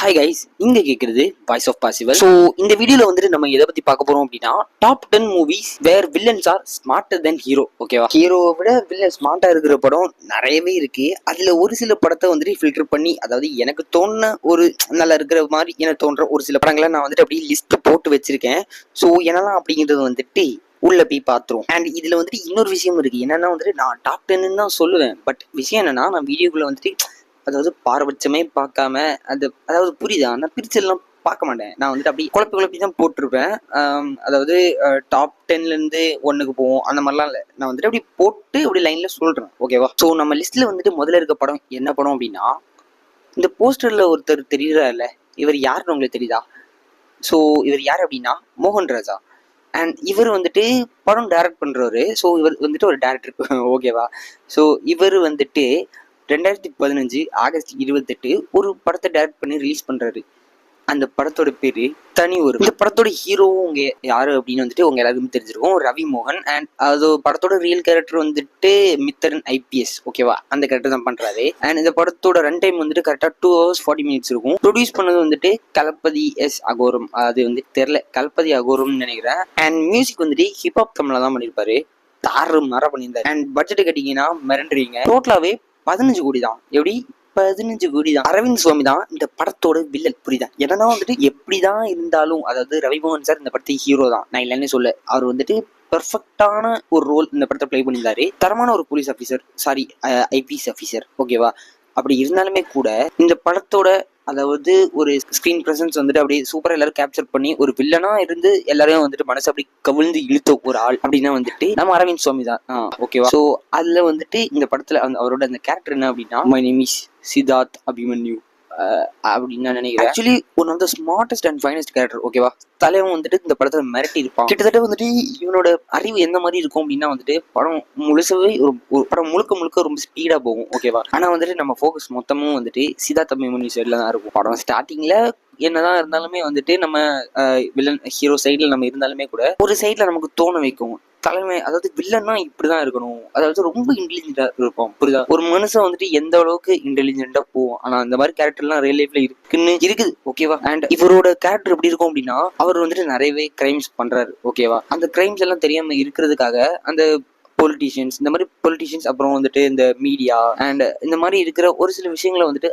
Hi guys, இங்க கேக்குறது voice of possible. So இந்த வீடியோல வந்துட்டு நம்ம எதை பத்தி பார்க்க போறோம் அப்படின்னா, top 10 movies where villains are smarter than hero. ஓகேவா? ஹீரோவை விட வில்லன் ஸ்மார்ட்டா இருக்கிற படம் நிறையவே இருக்கு. அதுல ஒரு சில படத்தை வந்துட்டு ஃபில்டர் பண்ணி, அதாவது எனக்கு தோணுன ஒரு நல்லா இருக்கிற மாதிரி எனக்கு தோன்ற ஒரு சில படங்களை நான் வந்துட்டு அப்படியே லிஸ்ட் போட்டு வச்சிருக்கேன். ஸோ என்னெல்லாம் அப்படிங்கிறது வந்துட்டு உள்ள போய் பாத்துருவோம். அண்ட் இதுல வந்துட்டு இன்னொரு விஷயம் இருக்கு. என்னன்னா வந்துட்டு நான் டாப் 10 தான் சொல்லுவேன். பட் விஷயம் என்னன்னா, நான் வீடியோக்குள்ள வந்துட்டு அதாவது பாரபட்சமே பார்க்காம அதாவது புரியுதா, நான் பிரிச்செல்லாம் பார்க்க மாட்டேன். நான் வந்துட்டு அப்படி குழப்பி தான் போட்டிருப்பேன். அதாவது டாப் 10ல இருந்து 1க்கு போவோம் அந்த மாதிரிலாம் இல்லை. நான் வந்துட்டு அப்படி போட்டு அப்படி லைன்ல சொல்றேன். ஓகேவா? ஸோ நம்ம லிஸ்ட்ல வந்துட்டு முதல்ல இருக்க படம் என்ன படம் அப்படின்னா, இந்த போஸ்டர்ல ஒருத்தர் தெரியுறாருல, இவர் யாருன்னு உங்களுக்கு தெரியுதா? ஸோ இவர் யார் அப்படின்னா மோகன் ராஜா. அண்ட் இவர் வந்துட்டு படம் டைரக்ட் பண்றவர். ஸோ இவர் வந்துட்டு ஒரு டேரக்டர். ஓகேவா? ஸோ இவர் வந்துட்டு 2015 ஆகஸ்ட் 28 ஒரு படத்தை டைரக்ட் பண்ணி ரிலீஸ் பண்றாரு. அந்த படத்தோட பேரு தனி ஒரு. இந்த படத்தோட ஹீரோவும் உங்க யாரு அப்படின்னு வந்துட்டு உங்க எல்லாருக்குமே தெரிஞ்சிருக்கும், ரவி மோகன். அண்ட் அது படத்தோட ரியல் கேரக்டர் வந்துட்டு மித்தரன் IPS. ஓகேவா? அந்த கேரக்டர் தான் பண்றாரு. அண்ட் இந்த படத்தோட ரன் டைம் வந்துட்டு கரெக்டா 2 hours 40 minutes இருக்கும். ப்ரொடியூஸ் பண்ணது வந்துட்டு கலப்பதி எஸ் அகோரம். அது வந்து தெரியல, கலப்பதி அகோரம்னு நினைக்கிறேன். அண்ட் மியூசிக் வந்துட்டு ஹிப்ஹாப் தமிழ்ல தான் பண்ணியிருப்பாரு. தாறு மர பண்ணியிருந்தாரு. And budget கட்டிங்கன்னா மிரண்டுறீங்க. டோட்டலாவே 15 கோடி தான். எப்படி 15 கோடி தான். அரவிந்த் சுவாமி தான் இந்த படத்தோட வில்லன். புரியுதா? என்னன்னா வந்துட்டு எப்படிதான் இருந்தாலும், அதாவது ரவிமோகன் சார் இந்த படத்தை ஹீரோ தான், நான் இல்லைன்னு சொல்ல. அவர் வந்துட்டு பெர்ஃபெக்டான ஒரு ரோல் இந்த படத்தை பிளே பண்ணியிருந்தாரு. தரமான ஒரு police officer, sorry IPS officer. ஓகேவா? அப்படி இருந்தாலுமே கூட இந்த படத்தோட அதாவது ஒரு ஸ்கிரீன் பிரசன்ஸ் வந்துட்டு அப்படியே சூப்பரா எல்லாரும் கேப்சர் பண்ணி ஒரு வில்லனா இருந்து எல்லாரையும் வந்துட்டு மனசு அப்படி கவிழ்ந்து இழுத்த ஒரு ஆள் அப்படின்னா வந்துட்டு நம்ம அரவிந்த் சுவாமி தான். ஓகேவா? ஸோ அதுல வந்துட்டு இந்த படத்துல அவரோட அந்த கேரக்டர் என்ன அப்படின்னா, my name is Siddharth Abhimanyu அப்படின்னு நான் நினைக்கிறேன். Actually one of the smartest and finest character. ஓகேவா? தலைவன் வந்துட்டு இந்த படத்துல மிரட்டி இருப்பான். கிட்டத்தட்ட வந்துட்டு இவனோட அறிவு எந்த மாதிரி இருக்கும் அப்படின்னா வந்துட்டு படம் முழுசவே ஒரு படம் முழுக்க ரொம்ப ஸ்பீடா போகும். ஓகேவா? ஆனா வந்துட்டு நம்ம ஃபோக்கஸ் மொத்தமும் வந்துட்டு சித்தார்த் அபிமன்யு சைட்ல தான் இருக்கும். படம் ஸ்டார்டிங்ல என்னதான் இருந்தாலுமே வந்துட்டு நம்ம வில்லன் ஹீரோ சைட்ல நம்ம இருந்தாலுமே கூட ஒரு சைட்ல நமக்கு தோண வைக்கும், தலைமை அதாவது வில்லன்னா இப்படிதான் இருக்கணும், அதாவது ரொம்ப இன்டெலிஜென்டா இருப்போம். புரியுதா? ஒரு மனுஷன் வந்துட்டு எந்த அளவுக்கு இன்டெலிஜென்டா போவோம். ஆனா அந்த மாதிரி கேரக்டர்லாம் ரியல் லைஃப்ல இருக்குது. ஓகேவா? அண்ட் இவரோட கேரக்டர் எப்படி இருக்கும் அப்படின்னா, அவர் வந்துட்டு நிறையவே கிரைம்ஸ் பண்றாரு. ஓகேவா? அந்த கிரைம்ஸ் எல்லாம் தெரியாம இருக்கிறதுக்காக அந்த பொலிட்டிஷியன்ஸ் அப்புறம் வந்துட்டு இந்த மீடியா அண்ட் இந்த மாதிரி இருக்கிற ஒரு சில விஷயங்களை வந்துட்டு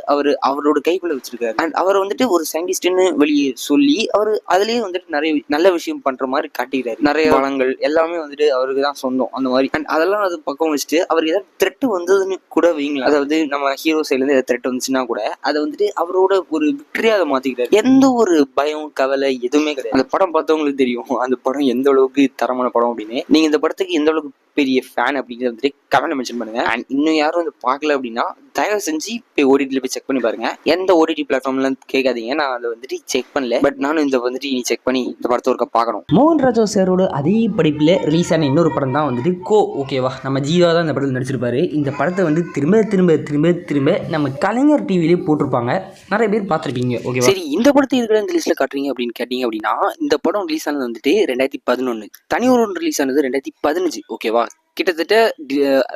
அவரோட கைக்குள்ள வச்சிருக்காரு. அண்ட் அவர் வந்துட்டு ஒரு சயின்டிஸ்ட்னு வெளியே சொல்லி அவர் அதுலயே வந்துட்டு நிறைய நல்ல விஷயம் பண்ற மாதிரி காட்டிக்கிறாரு. நிறைய வளங்கள் எல்லாமே வந்துட்டு அவருக்கு தான் சொந்தம் அந்த மாதிரி. அண்ட் அதெல்லாம் அது பக்கம் வச்சுட்டு அவர் ஏதாவது த்ரெட் வந்ததுன்னு கூட வைங்களா, அதாவது நம்ம ஹீரோ சைட்ல இருந்து ஏதாவது த்ரெட் வந்துச்சுன்னா கூட அதை வந்துட்டு அவரோட ஒரு விக்டரியா அதை மாத்திக்கிறாரு. எந்த ஒரு பயம் கவலை எதுவுமே கிடையாது. அந்த படம் பார்த்தவங்களுக்கு தெரியும் அந்த படம் எந்த அளவுக்கு தரமான படம் அப்படின்னு. நீங்க இந்த படத்துக்கு எந்த அளவுக்கு பெரிய ஃபேன் அப்படிங்கிறது வந்துட்டு கமெண்ட் மென்ஷன் பண்ணுங்க. அண்ட் இன்னும் யாரும் வந்து பார்க்கல அப்படின்னா தயவு செஞ்சு போய் OTTல போய் செக் பண்ணி பாருங்க. எந்த OTT பிளாட்ஃபார்ம்ல கேட்காதீங்க, நான் அதை வந்துட்டு செக் பண்ணல. பட் நானும் இந்த வந்துட்டு நீ செக் பண்ணி இந்த படத்தை ஒருக்க பார்க்கணும். மோகன் ராஜா சாரோட அதே படிப்பில் ரிலீஸ் ஆன இன்னொரு படம் தான் வந்துட்டு கோ. ஓகேவா? நம்ம ஜீவா தான் இந்த படத்தில் நடிச்சிருப்பாரு. இந்த படத்தை வந்து திரும்ப நம்ம கலைஞர் டிவிலேயே போட்டிருப்பாங்க, நிறைய பேர் பார்த்துருப்பீங்க. ஓகேவா? சரி, இந்த படத்தை இருக்கிற இந்த லிஸ்ட்ல காட்டுறீங்க அப்படின்னு கேட்டீங்க அப்படின்னா, இந்த படம் ரிலீஸ் ஆனது வந்துட்டு 2011, தனி ஒருவன் ரிலீஸ் ஆனது 2015. ஓகேவா? கிட்டத்தட்ட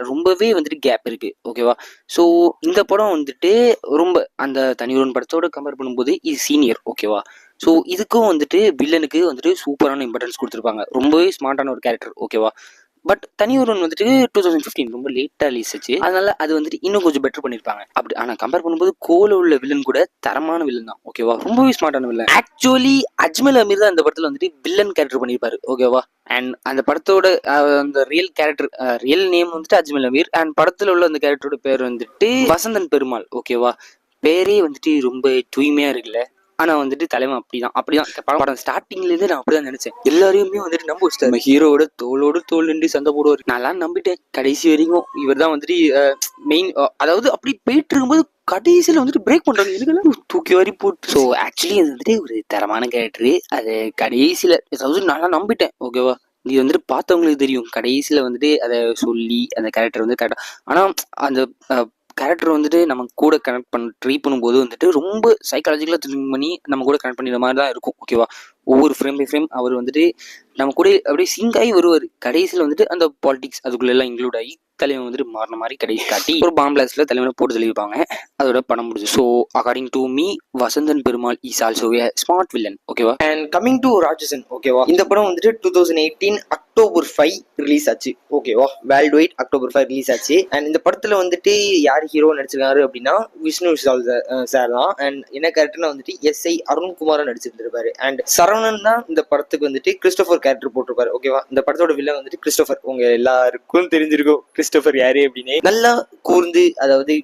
ரொம்பவே வந்துட்டு கேப் இருக்கு. ஓகேவா? ஸோ இந்த படம் வந்துட்டு ரொம்ப அந்த தனி ஒருவன் படத்தோட கம்பேர் பண்ணும்போது இது சீனியர். ஓகேவா? ஸோ இதுக்கும் வந்துட்டு வில்லனுக்கு வந்துட்டு சூப்பரான இம்பார்ட்டன்ஸ் கொடுத்துருப்பாங்க. ரொம்பவே ஸ்மார்ட்டான ஒரு கேரக்டர். ஓகேவா? பட் தனி ஒருவன் வந்துட்டு 2015 ரொம்ப லேட்டா ரிலீஸ் ஆச்சு. அதனால அது வந்துட்டு இன்னும் கொஞ்சம் பெட்டர் பண்ணிருப்பாங்க. அப்படி ஆனா கம்பேர் பண்ணும்போது கோல உள்ள வில்லன் கூட தரமான வில்லன் தான். ஓகேவா? ரொம்பவே ஸ்மார்ட்டான வில்லன். ஆக்சுவலி அஜ்மல் அமீர் தான் இந்த படத்துல வந்துட்டு வில்லன் கேரக்டர் பண்ணிருப்பாரு. ஓகேவா? அண்ட் அந்த படத்தோட அந்த ரியல் கேரக்டர் ரியல் நேம் வந்துட்டு அஜ்மல் அமீர். அண்ட் படத்துல உள்ள அந்த கேரக்டரோட பேர் வந்துட்டு வசந்தன் பெருமாள். ஓகேவா? பேரே வந்துட்டு ரொம்ப தூய்மையா இருக்குல்ல. ஆனா வந்துட்டு தலைவன் அப்படிதான் படம் ஸ்டார்டிங்ல இருந்து நான் அப்படிதான் நினைச்சேன். எல்லாரையுமே வந்துட்டு நம்ப வச்சுட்டாரு. நம்ம ஹீரோட தோளோடு தோல் நின்று சண்டை போடுவார். நான் நம்பிட்டேன் கடைசி வரைக்கும். இவர் தான் வந்துட்டு மெயின். அதாவது அப்படி போயிட்டு இருக்கும்போது கடைசியில வந்துட்டு பிரேக் பண்றாங்க. இதுக்கெல்லாம் தூக்கி வாரி போட்டு. ஸோ ஆக்சுவலி அது வந்துட்டு ஒரு தரமான கேரக்டர். அது கடைசியில அதாவது நான் நம்பிட்டேன். ஓகேவா? இது வந்துட்டு பார்த்தவங்களுக்கு தெரியும். கடைசியில வந்துட்டு அதை சொல்லி அந்த கேரக்டர் வந்து கரெக்டா. ஆனா அந்த கேரக்டர் வந்துட்டு நம்ம கூட கனெக்ட் ட்ரை பண்ணும்போது வந்துட்டு ரொம்ப சைக்காலஜிக்கலாக திங்க் பண்ணி நம்ம கூட கனெக்ட் பண்ணிடுற மாதிரி தான் இருக்கும். ஓகேவா? ஒவ்வொரு ஃப்ரேம் பை ஃப்ரேம் அவர் வந்துட்டு நம்ம கூட அப்படியே சிங்க் ஆகி வருவார். கடைசியில் வந்துட்டு அந்த பாலிடிக்ஸ் அதுக்குள்ள எல்லாம் இன்க்ளூட் ஆகி தலைவன் வந்துட்டு மாறின மாதிரி கடைசி காட்டி ஒரு பாம் பிளாஸ்ட்ல தலைவனை போட்டு தெளிவிப்பாங்க. அதோட படம் முடிஞ்சு. So according to me Vasanthan Perumal is also A smart villain. ஓகேவா. அண்ட் கமிங் டு ராட்சசன். ஓகேவா. இந்த படம் வந்துட்டு 2018 அக்டோபர் 5 ரிலீஸ் ஆச்சு. ஓகேவா. வேர்ல்டு வைட் அக்டோபர் 5 ரிலீஸ் ஆச்சு. அண்ட் இந்த படத்துல வந்துட்டு யார் ஹீரோ நடிச்சிருக்காரு அப்படின்னா விஷ்ணு விஷால் சார் தான். அண்ட் என்ன கேரக்டர்னா வந்துட்டு SI அருண்குமாரா நடிச்சிருந்திருப்பாரு. அண்ட் சரவணன் தான் இந்த படத்துக்கு வந்துட்டு கிறிஸ்டோபர் கேரக்டர் போட்டிருப்பாரு. ஓகேவா. இந்த படத்தோட வில்லன் வந்துட்டு கிறிஸ்டோபர். உங்க எல்லாருக்கும் தெரிஞ்சிருக்கும் கிறிஸ்டோபர் யாரு அப்படின்னு. நல்லா கூர்ந்து அதாவது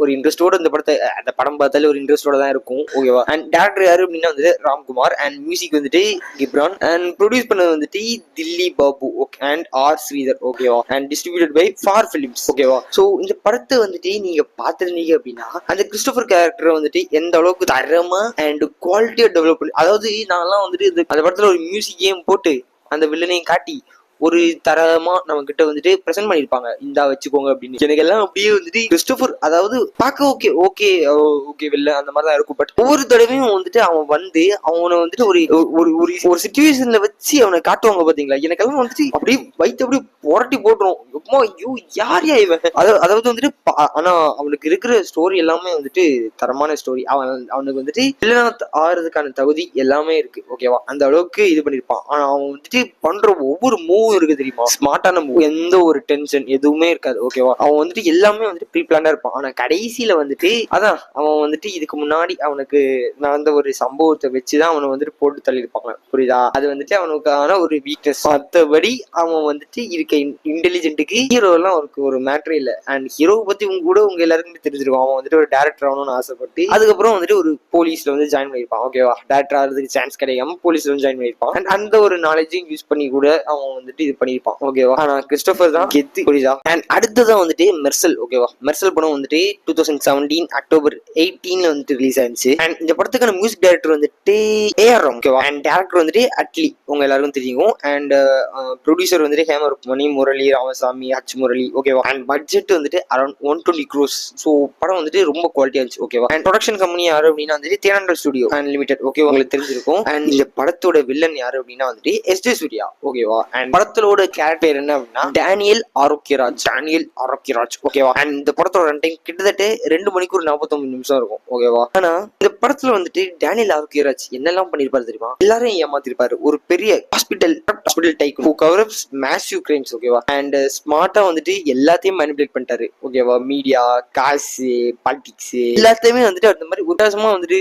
ஒரு இன்ட்ரெஸ்டோட இந்த படத்தை அந்த படம் பார்த்தாலே ஒரு இன்ட்ரெஸ்டோட தான் இருக்கும். ஓகேவா. அண்ட் டேரக்டர் யாரு அப்படின்னா வந்துட்டு ராம்குமார். அண்ட் மியூசிக் வந்துட்டு கிப்ரான். அண்ட் ப்ரொடியூஸ் பண்ணது வந்துட்டு தில்லி பாபு அண்ட் ஆர் ஸ்ரீதர். ஓகேவா. And distributed by Far Films. ஓகேவா. ஸோ இந்த படத்தை வந்துட்டு நீங்க பார்த்துருந்தீங்க அப்படின்னா அந்த கிறிஸ்டோபர் கேரக்டர் வந்துட்டு எந்த அளவுக்கு தரமா அண்ட் குவாலிட்டியா டெவலப் பண்ணி, அதாவது நான்லாம் வந்துட்டு அந்த படத்துல ஒரு மியூசிக்கையும் போட்டு அந்த வில்லனையும் காட்டி ஒரு தரமா நம்ம கிட்ட வந்துட்டு பிரசன்ட் பண்ணிருப்பாங்க. இந்தா வச்சுக்கோங்க அப்படின்னு. எனக்கு எல்லாம் அப்படியே வந்துட்டு கிறிஸ்டோபர் அதாவது பார்க்க ஓகே வெளில அந்த மாதிரிதான் இருக்கும். பட் ஒவ்வொரு தடவையும் வந்துட்டு அவன் வந்து அவனை வந்துட்டு ஒரு சிச்சுவேஷன்ல வச்சு அவனை காட்டுவாங்க பாத்தீங்களா. எனக்கெல்லாம் வந்துட்டு அப்படியே வயிற்று அப்படியே புரட்டி போட்டுரும். ஐயோ யார் யா இவன். அதாவது வந்துட்டு ஆனா அவனுக்கு இருக்கிற ஸ்டோரி எல்லாமே வந்துட்டு தரமான ஸ்டோரி. அவனுக்கு வந்துட்டு வில்லனாக ஆறதுக்கான தகுதி எல்லாமே இருக்கு. ஓகேவா. அந்த அளவுக்கு இது பண்ணிருப்பான். ஆனா அவன் வந்துட்டு பண்ற ஒவ்வொரு மூவ் இருக்கு தெரியுமா. ஸ்மார்ட்டான மூவ். எந்த ஒரு டென்ஷன் எதுவுமே இருக்காது. ஓகேவா. அவன் வந்துட்டு எல்லாமே வந்துட்டு ப்ரீ பிளான்டா இருப்பான். ஆனா கடைசியில வந்துட்டு அதான் அவன் வந்துட்டு இதுக்கு முன்னாடி அவனுக்கு நடந்த ஒரு சம்பவத்தை வச்சுதான் அவனை வந்துட்டு போட்டு தள்ளியிருப்பாங்க. புரியுதா. அது வந்துட்டு அவனுக்கான ஒரு வீக்னஸ். மற்றபடி அவன் வந்துட்டு இருக்க இன்டெலிஜென்ட்டுக்கு ஹீரோ எல்லாம் அவருக்கு ஒரு மேட்டரே இல்லை. அண்ட் ஹீரோவை பத்தி உங்க எல்லாருக்குமே தெரிஞ்சிருக்கும். அவன் வந்துட்டு ஒரு டேரக்டர் ஆகணும்னு ஆசைப்பட்டு அதுக்கப்புறம் வந்துட்டு ஒரு போலீஸ்ல வந்து ஜாயின் பண்ணியிருப்பான். ஓகேவா. டேரக்டர் ஆகிறதுக்கு சான்ஸ் கிடைக்காம போலீஸ்ல வந்து ஜாயின் பண்ணியிருப்பான். அண்ட் அந்த ஒரு நாலேஜையும் யூஸ் பண்ணி கூட அவன் வந்துட்டு இது பண்ணிருப்பான். ஓகேவா. ஆனா கிறிஸ்டோபர் தான் கெத்து. புரியுதா. அண்ட் அடுத்ததான் வந்துட்டு மெர்சல். ஓகேவா. மெர்சல் படம் வந்துட்டு 2017 அக்டோபர் 18 வந்துட்டு ரிலீஸ் ஆயிருச்சு. அண்ட் இந்த படத்துக்கான மியூசிக் டைரக்டர் வந்துட்டு AR. ஓகேவா. அண்ட் டேரக்டர் வந்துட்டு அட்லி உங்க எல்லாருக்கும் தெரியும். அண்ட் ப்ரொடியூசர் வந்துட்டு ஹேமருக்மணி, முரளி, ராமசாமி, H முரளி. ஓகேவா. அண்ட் பட்ஜெட் வந்துட்டு அரௌண்ட் 120 crores. ஸோ படம் வந்துட்டு ரொம்ப குவாலிட்டியா இருந்துச்சு. ஓகேவா. அண்ட் ப்ரொடக்ஷன் கம்பெனி யாரு அப்படின்னா வந்துட்டு Thenandal studio and limited. Okay உங்களுக்கு தெரிஞ்சிருக்கும். அண்ட் இந்த படத்தோட வில்லன் யாரு அப்படின்னா வந்துட்டு SJ சூர்யா. ஓகேவா. அண்ட் படத்தோட கேரக்டர் என்ன அப்படின்னா டேனியல் ஆரோக்கியராஜ். ஓகேவா. அண்ட் இந்த படத்தோட ரன் டைம் கிட்டத்தட்ட 2 மணிக்கூர் 49 நிமிஷம் இருக்கும். ஓகேவா. ஆனா இந்த படத்துல வந்துட்டு டேனியல் ஆரோக்கியராஜ் என்னெல்லாம் பண்ணிருப்பாரு தெரியுமா. எல்லாரும் ஏமாத்திருப்பாரு. ஒரு பெரிய ஹாஸ்பிட்டல் டைக் ஹூ கவர்ஸ் மேசிவ் கிரைம்ஸ். ஓகேவா. அண்ட் ஸ்மார்ட்டா வந்துட்டு எல்லாத்தையும் மேனிபுலேட் பண்ணிட்டாரு. ஓகேவா. மீடியா, காசு, பாலிடிக்ஸ் எல்லாத்தையுமே வந்துட்டு அந்த மாதிரி உதாசமா வந்துட்டு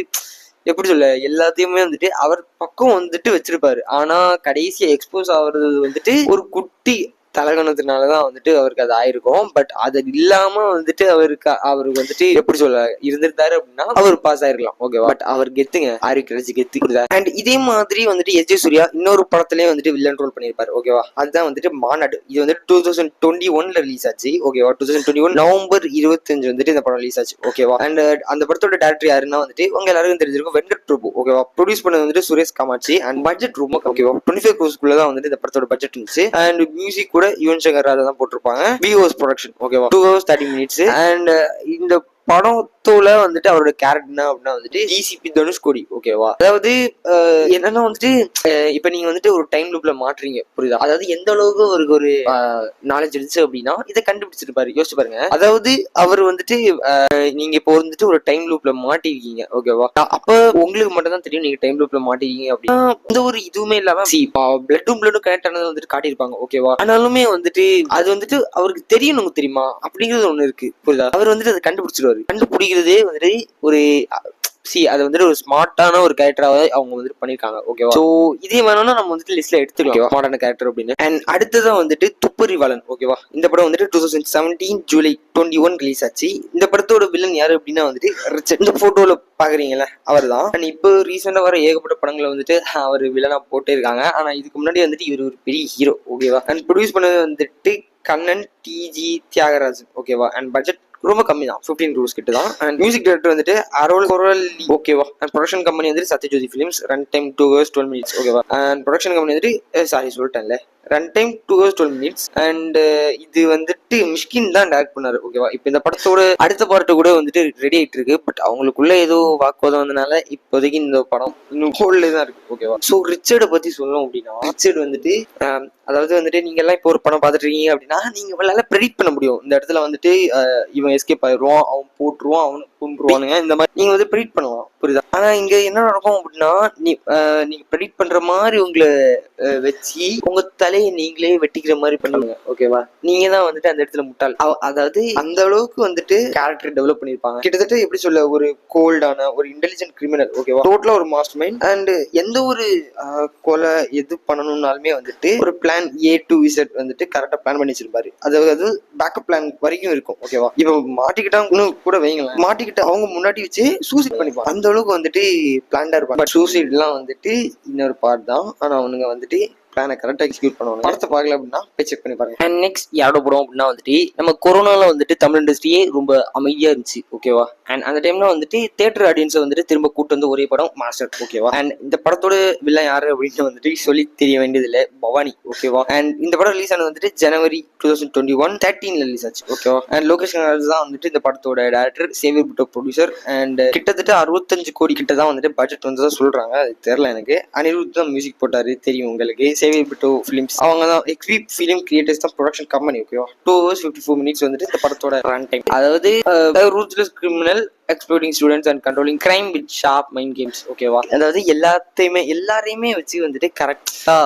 எப்படி சொல்ல எல்லாத்தையுமே வந்துட்டு அவர் பக்கம் வந்துட்டு வச்சிருப்பாரு. ஆனா கடைசியா எக்ஸ்போஸ் ஆகுறது வந்துட்டு ஒரு குட்டி தலகணத்தினாலதான் வந்துட்டு அவருக்கு அது ஆயிருக்கும். பட் அது இல்லாம வந்துட்டு அவருக்கு வந்துட்டு எப்படி சொல்ல இருந்திருந்தாரு அப்படின்னா அவர் பாஸ் ஆயிருக்கலாம். ஓகேவா. பட் அவர் கெத்துங்க ஆரோக்கியராஜ் கெத்து கொடுத்தாரு. அண்ட் இதே மாதிரி வந்துட்டு SJ சூர்யா இன்னொரு படத்துலயே வந்துட்டு வில்லன் ரோல் பண்ணியிருப்பாரு. ஓகேவா. அதுதான் வந்துட்டு மாநாடு. இது வந்துட்டு 2021 ரிலீஸ் ஆச்சு. ஓகேவா. 2021 நவம்பர் 25 வந்துட்டு இந்த படம் ரிலீஸ் ஆச்சு. ஓகேவா. அண்ட் அந்த படத்தோட டேரக்டர் யாருன்னா வந்துட்டு உங்க எல்லாருக்கும் தெரிஞ்சிருக்கும் வெங்கட் பிரபு. ஓகேவா. ப்ரொடியூஸ் பண்ணது வந்துட்டு சுரேஷ் காமாட்சி. அண்ட் பட்ஜெட் ரொம்ப ஓகேவா 25 crores தான் வந்துட்டு இந்த படத்தோட பட்ஜெட் இருந்துச்சு. அண்ட் மியூசிக் கூட யுவன் சங்கர் ராஜா தான் போட்டிருப்பாங்க. VOS production. ஓகேவா. 2 hours 30 minutes. அண்ட் இந்த படத்தோட வந்துட்டு அவரோட கேரக்டர் என்ன அப்படின்னா வந்துட்டு DCP தனுஷ்கோடி. ஓகேவா. அதாவது என்னன்னா வந்துட்டு இப்ப நீங்க வந்துட்டு ஒரு டைம் லூப்ல மாட்டுறீங்க. புரியுதா. அதாவது எந்த அளவுக்கு அவருக்கு ஒரு நாலேஜ் இருந்துச்சு அப்படின்னா இதை கண்டுபிடிச்சிருப்பாரு. யோசிச்சு பாருங்க. அதாவது அவர் வந்துட்டு நீங்க இப்போ வந்துட்டு ஒரு டைம் லூப்ல மாட்டிருக்கீங்க. ஓகேவா. அப்ப உங்களுக்கு மட்டும் தான் தெரியும் நீங்க டைம் லூப்ல மாட்டிருக்கீங்க அப்படின்னா இந்த ஒரு இதுவுமே இல்லாம பிளட்டும் கனெக்ட் ஆனது வந்துட்டு காட்டியிருப்பாங்க. ஓகேவா. ஆனாலுமே வந்துட்டு அது வந்துட்டு அவருக்கு தெரியணும் தெரியுமா அப்படிங்கிறது ஒண்ணு இருக்கு. புரியுதா. அவர் வந்துட்டு அதை கண்டுபிடிச்சிருவாரு. கண்டுபிடிக்கிறதே வந்துட்டு ஒரு அது வந்துட்டு ஒரு ஸ்மார்ட்டான ஒரு கேரக்டராக அவங்க வந்துட்டு பண்ணிருக்காங்க. ஓகேவா. ஸோ இதே வேணும்னா நம்ம வந்துட்டு லிஸ்ட்ல எடுத்துக்கலாம் ஸ்மார்ட்டான கேரக்டர் அப்படின்னு. அண்ட் அடுத்ததான் வந்துட்டு துப்பறிவாளன். ஓகேவா. இந்த படம் வந்துட்டு 2017 ஜூலை 21 ரிலீஸ் ஆச்சு. இந்த படத்தோட வில்லன் யாரு அப்படின்னா வந்துட்டு ரிச்சர்ட். இந்த போட்டோல பாக்குறீங்களா அவர் தான். அண்ட் இப்போ ரீசெண்டா வர ஏகப்பட்ட படங்களை வந்துட்டு அவர் வில்லனா போட்டே இருக்காங்க. ஆனா இதுக்கு முன்னாடி வந்துட்டு இவர் ஒரு பெரிய ஹீரோ. ஓகேவா. அண்ட் ப்ரொடியூஸ் பண்ணது வந்துட்டு கண்ணன் TG தியாகராஜன். ஓகேவா. அண்ட் பட்ஜெட் ரொம்ப கம்மி தான் 15 crores கிட்ட தான். அண்ட் மியூசிக் டைரக்டர் வந்துட்டு அரோல். ஓகேவா. அண்ட் ப்ரொடக்ஷன் கம்பெனி வந்துட்டு Sathyajothi films. Run time 2 hours 12 minutes. ஓகேவா. அண்ட் ப்ரொடக்ஷன் கம்பெனி வந்துட்டு சாரி சொல்லிட்டேன்ல run time 2 hours 12 minutes and இது வந்துட்டு மிஷ்கின் தான் டைரக்ட் பண்ணாரு ஓகேவா. இப்போ இந்த படத்தோட அடுத்த பார்ட்டு கூட வந்துட்டு ரெடி ஆயிட்டு இருக்கு. பட் அவங்களுக்குள்ள ஏதோ வாக்குவாதம் வந்தனால இப்போதைக்கு இந்த படம் இன்னும் ஹோல்ட்ல தான் இருக்கு ஓகேவா. ஸோ ரிச்சர்டை பத்தி சொல்லணும் அப்படின்னா, ரிச்சர்ட் வந்துட்டு அதாவது வந்துட்டு நீங்க எல்லாம் இப்போ ஒரு படம் பார்த்துட்டு இருக்கீங்க அப்படின்னா நீங்க உங்களால ப்ரெடிக்ட் பண்ண முடியும் இந்த இடத்துல வந்துட்டு இவன் எஸ்கேப் ஆயிடுவான், அவன் போட்டுருவான், அவனை கொண்டுருவானுங்க, இந்த மாதிரி நீங்க வந்து ப்ரெடிக்ட் பண்ணலாம், புரியுதா. ஆனா இங்க என்ன நடக்கும் அப்படின்னா நீங்க ப்ரெடிக்ட் பண்ற மாதிரி உங்களை வச்சு உங்க தலையை நீங்களே வெட்டிக்கிற மாதிரி பண்ணுங்க ஓகேவா. நீங்க தான் வந்துட்டு அந்த இடத்துல முட்டாள். அதாவது அந்த அளவுக்கு வந்துட்டு கேரக்டர் டெவலப் பண்ணிருப்பாங்க. கிட்டத்தட்ட எப்படி சொல்ல, ஒரு கோல்டான ஒரு இன்டெலிஜென்ட் கிரிமினல் ஓகேவா, டோட்டலா ஒரு மாஸ்டர் மைண்ட். அண்ட் எந்த ஒரு கொலை எது பண்ணணும்னாலுமே வந்துட்டு ஒரு பிளான் A to Z வந்துட்டு கரெக்டா பிளான் பண்ணி வச்சிருப்பாரு. அதாவது பேக்கப் பிளான் வரைக்கும் இருக்கும் ஓகேவா. இப்ப மாட்டிக்கிட்டாங்க கூட வைங்களேன், மாட்டிக்கிட்டு அவங்க முன்னாடி வச்சு சூசைட் பண்ணிப்பாங்க. அந்த அளவுக்கு வந்துட்டு பிளான்டா இருப்பாங்க. பட் சூசைட் எல்லாம் வந்துட்டு இன்னொரு பார்ட் தான். ஆனா அவனுங்க வந்துட்டு பிளானை கரெக்டாக எக்ஸிக்யூட் பண்ணுவாங்க. படத்தை பார்க்கல அப்படின்னா போய் செக் பண்ணி பாருங்க. அண்ட் நெக்ஸ்ட் யாரோட படம் அப்படின்னா வந்துட்டு நம்ம கொரோனால வந்துட்டு தமிழ் இண்டஸ்ட்ரியே ரொம்ப அமைதியா இருந்துச்சு ஓகேவா. அண்ட் அந்த டைம்ல வந்துட்டு தியேட்டர் ஆடியன்ஸை வந்துட்டு திரும்ப கூட்டு வந்து ஒரே படம் மாஸ்டர் ஓகேவா. அண்ட் இந்த படத்தோட வில்லன் யாரு அப்படின்னு வந்துட்டு சொல்லி தெரிய வேண்டியதில்லை, பவானி ஓகேவா. அண்ட் இந்த படம் ரிலீஸ் ஆனது வந்துட்டு ஜனவரி 2021 13 ரிலீஸ் ஆச்சு ஓகேவா. அண்ட் லோகேஷ் கனகராஜ் தான் வந்துட்டு இந்த படத்தோட director, Xavier Bhutto producer. And கிட்டத்தட்ட 65 கோடி கிட்ட தான் வந்துட்டு பட்ஜெட் வந்ததா சொல்றாங்க, அது தெரியல எனக்கு. அனிருத் தான் மியூசிக் போட்டாரு, தெரியும் உங்களுக்கு. சேவியர் புட்டோ ஃபிலிம்ஸ் அவங்க தான், எக்ஸ்வி ஃபிலிம் கிரியேட்டர்ஸ் தான் ப்ரொடக்ஷன் கம்பெனி ஓகேவா. 2 hours 54 minutes வந்துட்டு இந்த படத்தோட ரன் டைம். அதாவது ruthless criminal exploring students and controlling crime with sharp mind games ஓகேவா. அதாவது எல்லாரையுமே வச்சு வந்துட்டு கரெக்டா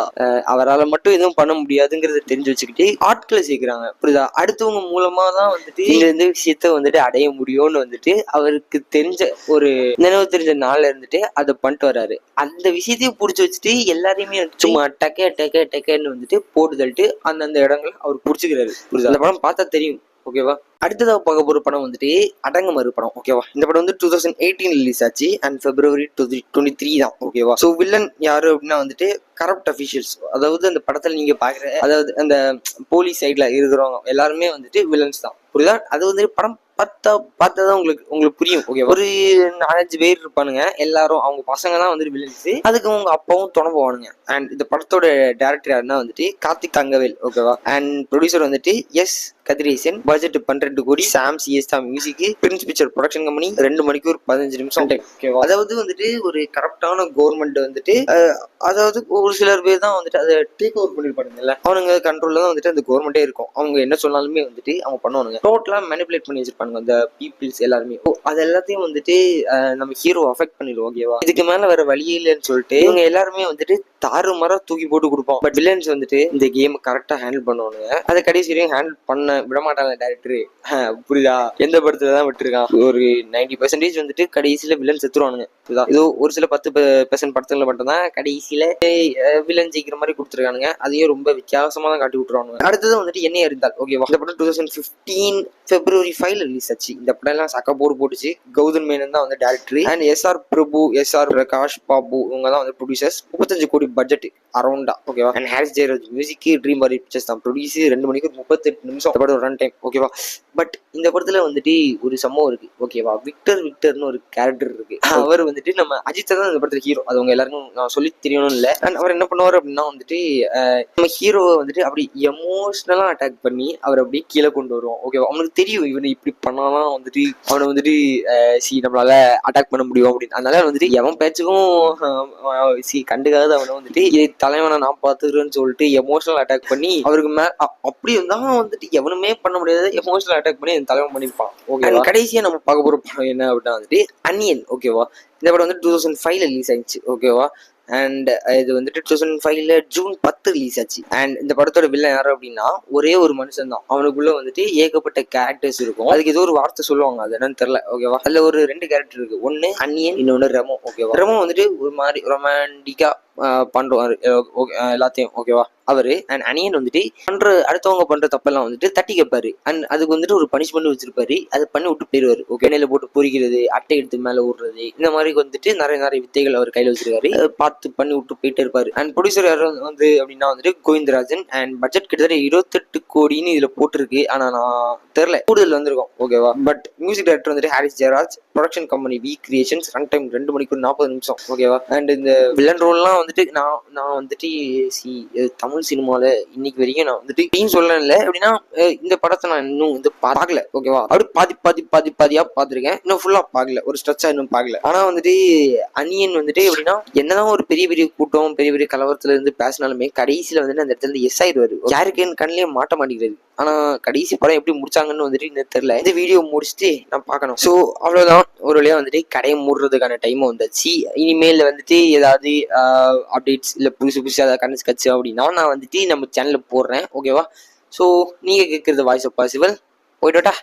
அவரால் மட்டும் எதுவும் பண்ண முடியாதுங்கிறத தெரிஞ்சு வச்சுக்கிட்டு ஆட்களை சேர்க்கிறாங்க, புரியுதா. அடுத்தவங்க மூலமா தான் வந்துட்டு இந்த விஷயத்த வந்துட்டு அடைய முடியும்னு வந்துட்டு அவருக்கு தெரிஞ்ச ஒரு நினைவு தெரிஞ்ச நாள்ல இருந்துட்டு அதை பண்ணிட்டு வர்றாரு. அந்த விஷயத்தையும் புடிச்சு வச்சுட்டு எல்லாரையுமே சும்மா டக்கன்னு வந்துட்டு போட்டு தள்ளிட்டு அந்தந்த இடங்கள் அவர் புடிச்சுக்கிறாரு, புரியுதா. அந்த படம் பார்த்தா தெரியும் ஓகேவா. அடுத்ததாக பார்க்க போற படம் வந்துட்டு அடங்கமறு படம் ஓகேவா. இந்த படம் வந்து 2018 ரிலீஸ் ஆச்சு அண்ட் February 2023 தான் ஓகேவா. ஸோ வில்லன் யாரு அப்படின்னா வந்துட்டு கரப்ட் அஃபிஷியல்ஸ். அதாவது அந்த படத்துல நீங்க பாக்குற, அதாவது அந்த போலீஸ் சைட்ல இருக்கிறவங்க எல்லாருமே வந்துட்டு வில்லன்ஸ் தான், புரியுதா. அது வந்து படம் பார்த்தாதான் உங்களுக்கு புரியும் ஓகே. ஒரு 4-5 பேர் இருப்பானுங்க, எல்லாரும் அவங்க பசங்க தான் வந்துட்டு வில்லன்ஸ், அதுக்கு அவங்க அப்பாவும் துணை போவானுங்க. அண்ட் இந்த படத்தோட டைரக்டர் யாருன்னா வந்துட்டு கார்த்திக் தங்கவேல் ஓகேவா. அண்ட் ப்ரொடியூசர் வந்துட்டு எஸ் கதிரேசன். பட்ஜெட் 12 கோடி. சாம் சிஎஸ்தா music. Prince pictures production company. 2 மணிக்கூர் 15 நிமிஷம் ஓகேவா. அதாவது வந்துட்டு ஒரு கரப்டான கவர்மெண்ட் வந்துட்டு அதாவது ஒரு சிலர் பேர் தான் வந்துட்டு அதை டேக் ஓவர் பண்ணிருப்பானுங்கல்ல, அவனுங்க கண்ட்ரோல்ல தான் வந்துட்டு அந்த கவர்மெண்டே இருக்கும். அவங்க என்ன சொன்னாலுமே வந்துட்டு அவங்க பண்ணுவானுங்க, டோட்டலா மேனிபுலேட் பண்ணி வச்சிருப்பாங்க அந்த பீப்புள்ஸ் எல்லாருமே. அது எல்லாத்தையும் வந்துட்டு நம்ம ஹீரோ அஃபெக்ட் பண்ணிடுவோம் ஓகேவா. இதுக்கு மேல வேற வழியே இல்லைன்னு சொல்லிட்டு இவங்க எல்லாருமே வந்துட்டு தாறுமாறா தூக்கி போட்டு கொடுப்போம். பட் வில்லன்ஸ் வந்துட்டு இந்த கேம் கரெக்டா ஹேண்டில் பண்ணுவானுங்க. அதை கடைசி வரையும் ஹேண்டில் பண்ண விட மாட்டாங்க டைரக்டர், புரியுதா. எந்த படத்துல தான் விட்டுருக்கான், ஒரு 90% வந்துட்டு கடைசியில வில்லன் செத்துருவானுங்க, புரியுதா. ஏதோ ஒரு சில 10% படத்துல மட்டும்தான் கடைசியில வில்லன் ஜெயிக்கிற மாதிரி கொடுத்துருக்கானுங்க. அதையும் ரொம்ப வித்தியாசமா தான் காட்டி விட்டுருவானுங்க. அடுத்தது வந்துட்டு என்னைய இருந்தால் ஓகேவா. இந்த படம் 2015 February 5 ரிலீஸ் ஆச்சு. இந்த படம் எல்லாம் சக்க போட்டுச்சு. கௌதம் மேனன் தான் வந்து director and SR Prabhu, SR Prakash Babu இவங்க தான் வந்து ப்ரொடியூசர்ஸ். 35 கோடி பட்ஜெட் அரௌண்டா ஓகேவா. And Harris Jayaraj music. Dream Warrior Pictures தான் ப்ரொடியூஸ். 2 மணிக்கூர் 38 நிமிஷம் படம் ரன் டைம் ஓகேவா. பட் இந்த படத்துல வந்துட்டு ஒரு சம்பவம் இருக்கு ஓகேவா. விக்டர்னு ஒரு கேரக்டர் இருக்கு. அவர் வந்துட்டு நம்ம அஜித் தான் இந்த படத்துல ஹீரோ, அது அவங்க எல்லாருக்கும் நான் சொல்லி தெரியணும் இல்லை. அண்ட் அவர் என்ன பண்ணுவார் அப்படின்னா வந்துட்டு நம்ம ஹீரோவை வந்துட்டு அப்படி எமோஷனலா அட்டாக் பண்ணி அவர் அப்படியே கீழே கொண்டு வருவோம் ஓகேவா. அவனுக்கு தெரியும் இவனை இப்படி பண்ணாதான் வந்துட்டு அவனை வந்துட்டு நம்மளால அட்டாக் பண்ண முடியும் அப்படின்னு. அதனால வந்துட்டு எவன் பேச்சுக்கும் கண்டுக்காத அவனை வந்துட்டு தலைவனை நான் பாத்துக்கிறேன்னு சொல்லிட்டு எமோஷனல் அட்டாக் பண்ணி அவருக்கு அப்படி இருந்தாலும் வந்துட்டு எவனுமே பண்ண முடியாது, எமோஷனல் அட்டாக் பண்ணி என் தலைவன் பண்ணிருப்பான் ஓகே. கடைசியா நம்ம பார்க்க போற படம் என்ன அப்படின்னா வந்துட்டு அன்னியன் ஓகேவா. இந்த படம் வந்து 2005 ரிலீஸ் ஆயிடுச்சு ஓகேவா. அண்ட் இது வந்துட்டு 2005 ஜூன் 10 ரிலீஸ் ஆச்சு. அண்ட் இந்த படத்தோட வில்லன் யாரு அப்படின்னா ஒரே ஒரு மனுஷன் தான். அவனுக்குள்ள வந்துட்டு ஏகப்பட்ட கேரக்டர்ஸ் இருக்கும். அதுக்கு ஏதோ ஒரு வார்த்தை சொல்லுவாங்க, அது என்னன்னு தெரியல ஓகேவா. அதுல ஒரு 2 கேரக்டர் இருக்கு, ஒன்னு அன்னியன், இன்னொன்னு ரெமோ ஓகேவா. ரெமோ வந்துட்டு ஒரு மாதிரி ரொமான்டிக்கா பண்றாரு எல்லாத்தையும் ஓகேவா அவரு. அண்ட் அனியன் வந்துட்டு அடுத்தவங்க பண்ற தப்பெல்லாம் வந்துட்டு தட்டி கேட்பாரு. அண்ட் அதுக்கு வந்துட்டு ஒரு பனிஷ்மெண்ட் வச்சிருப்பாரு, அதை பண்ணி விட்டு போயிருவாரு ஓகே. எண்ணெயில போட்டு பொறிக்கிறது, அட்டை எடுத்து மேல விடுறது, இந்த மாதிரி வந்துட்டு நிறைய வித்தைகள் அவர் கையில வச்சிருக்காரு, பார்த்து பண்ணி விட்டு போயிட்டே இருப்பாரு. அண்ட் ப்ரொடியூசர் யாரும் வந்து அப்படின்னா வந்துட்டு கோவிந்தராஜன். அண்ட் பட்ஜெட் கிட்டத்தட்ட 28 கோடின்னு இதுல போட்டிருக்கு, ஆனா நான் தெரியல கூடுதல் வந்திருக்கும் ஓகேவா. பட் மியூசிக் டைரக்டர் வந்துட்டு Harris Jayaraj. Production company V Creations. Run time 2 மணிக்கு 40 நிமிஷம். ஓகேவா. அண்ட் இந்த வில்லன் ரோல்லாம் வந்துட்டு நான் வந்துட்டு தமிழ் சினிமாவில் இன்னைக்கு வரைக்கும் நான் வந்துட்டு சொல்லல. எப்படின்னா இந்த படத்தை நான் இன்னும் வந்து பார்க்கல. ஓகேவா. அப்படி பாதியா பார்த்துருக்கேன். இன்னும் ஃபுல்லா பார்க்கல. ஒரு ஸ்ட்ரெச்சா இன்னும் பார்க்கல. ஆனா வந்துட்டு அனியன் வந்துட்டு எப்படின்னா என்னதான் ஒரு பெரிய பெரிய கூட்டம் பெரிய பெரிய கலவரத்துல இருந்து பேசினாலுமே கடைசியில வந்துட்டு அந்த இடத்துல எஸ் ஆயிடுவாரு. யாருக்குன்னு கண்ணிலே மாட்ட மாட்டேங்கிறது. ஆனா கடைசி படம் எப்படி முடிச்சாங்கன்னு வந்துட்டு இன்னும் தெரியல. இந்த வீடியோ முடிச்சுட்டு நான் பார்க்கணும். ஸோ அவ்வளவுதான். ஒரு வழியா வந்துட்டு கடையை மூடுறதுக்கான டைம் வந்துச்சு. இனிமேல் வந்துட்டு ஏதாவது அப்டேட்ஸ் இல்லை புதுசு ஏதாவது கணிச்சு அப்படின்னா நான் வந்துட்டு நம்ம சேனல்ல போடுறேன். ஓகேவா. ஸோ நீங்க கேட்கறது வாய்ஸ் ஆஃப் பாசிபிள். போயிட்டோட்டா.